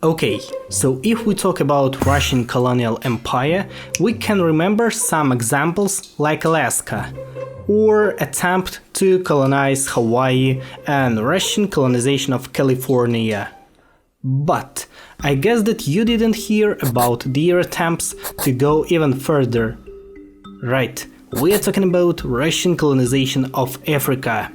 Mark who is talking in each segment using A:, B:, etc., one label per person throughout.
A: Okay, so if we talk about Russian colonial empire, we can remember some examples like Alaska, or attempt to colonize Hawaii and Russian colonization of California. But I guess that you didn't hear about their attempts to go even further. Right, we are talking about Russian colonization of Africa.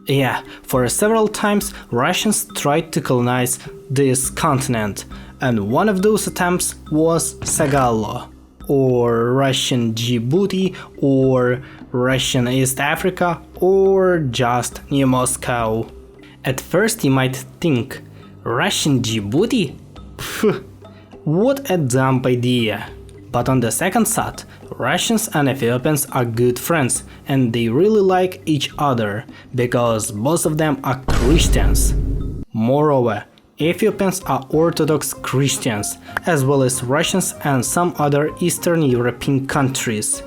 A: Yeah, for several times Russians tried to colonize this continent, and one of those attempts was Sagallo, or Russian Djibouti, or Russian East Africa, or just New Moscow. At first you might think, Russian Djibouti? Phew, what a dumb idea. But on the second thought, Russians and Ethiopians are good friends and they really like each other, because both of them are Christians. Moreover, Ethiopians are Orthodox Christians, as well as Russians and some other Eastern European countries.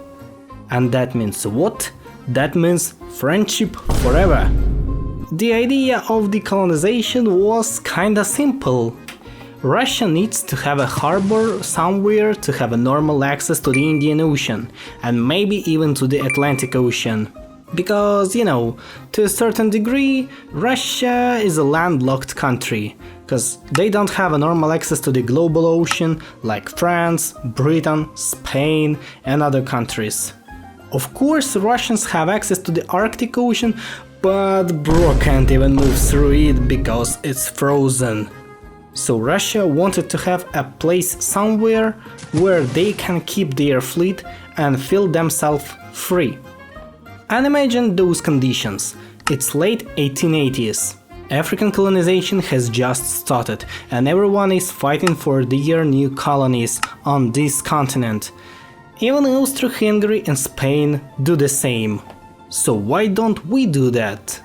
A: And that means what? That means friendship forever. The idea of decolonization was kinda simple. Russia needs to have a harbor somewhere to have a normal access to the Indian Ocean, and maybe even to the Atlantic Ocean. Because, to a certain degree, Russia is a landlocked country, because they don't have a normal access to the global ocean like France, Britain, Spain and other countries. Of course, Russians have access to the Arctic Ocean, but bro can't even move through it because it's frozen. So Russia wanted to have a place somewhere where they can keep their fleet and feel themselves free. And imagine those conditions. It's late 1880s. African colonization has just started and everyone is fighting for their new colonies on this continent. Even Austria-Hungary and Spain do the same. So why don't we do that?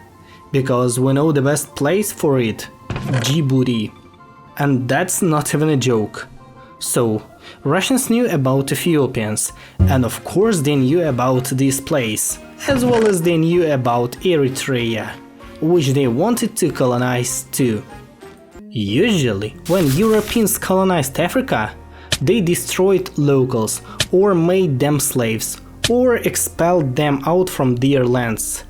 A: Because we know the best place for it, Djibouti. And that's not even a joke. So, Russians knew about Ethiopians, and of course they knew about this place, as well as they knew about Eritrea, which they wanted to colonize too. Usually, when Europeans colonized Africa, they destroyed locals, or made them slaves, or expelled them out from their lands.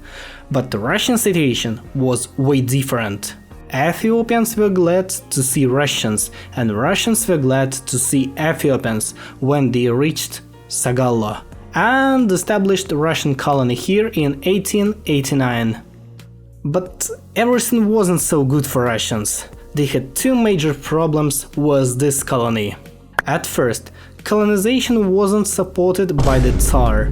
A: But the Russian situation was way different. Ethiopians were glad to see Russians, and Russians were glad to see Ethiopians when they reached Sagallo and established a Russian colony here in 1889. But everything wasn't so good for Russians. They had two major problems with this colony. At first, colonization wasn't supported by the Tsar.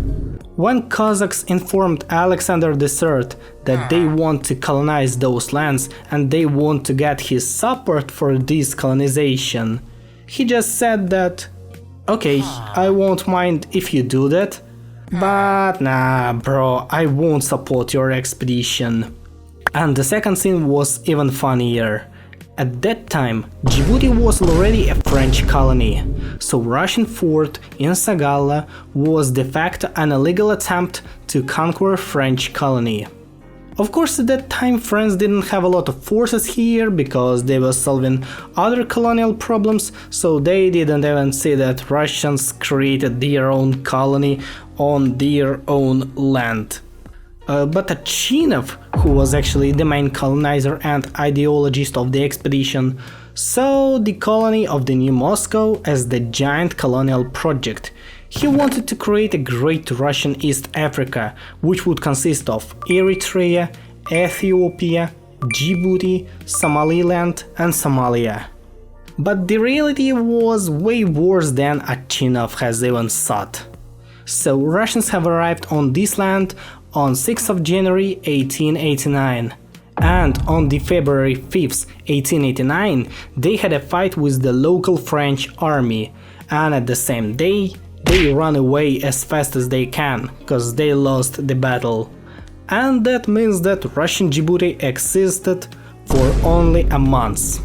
A: When Cossacks informed Alexander III that they want to colonize those lands and they want to get his support for this colonization, he just said that, okay, I won't mind if you do that, but nah bro, I won't support your expedition. And the second thing was even funnier. At that time, Djibouti was already a French colony, so Russian fort in Sagallo was de facto an illegal attempt to conquer French colony. Of course, at that time France didn't have a lot of forces here because they were solving other colonial problems, so they didn't even see that Russians created their own colony on their own land. But Achinov, who was actually the main colonizer and ideologist of the expedition, saw the colony of the New Moscow as the giant colonial project. He wanted to create a great Russian East Africa, which would consist of Eritrea, Ethiopia, Djibouti, Somaliland and Somalia. But the reality was way worse than Achinov has even thought. So Russians have arrived on this land on 6th of January 1889, and on the February 5th, 1889, they had a fight with the local French army, and at the same day, they run away as fast as they can, cause they lost the battle. And that means that Russian Djibouti existed for only a month.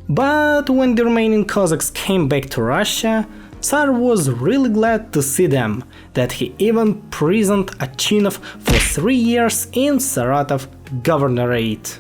A: But when the remaining Cossacks came back to Russia, Tsar was really glad to see them, that he even prisoned Achinov for 3 years in Saratov Governorate.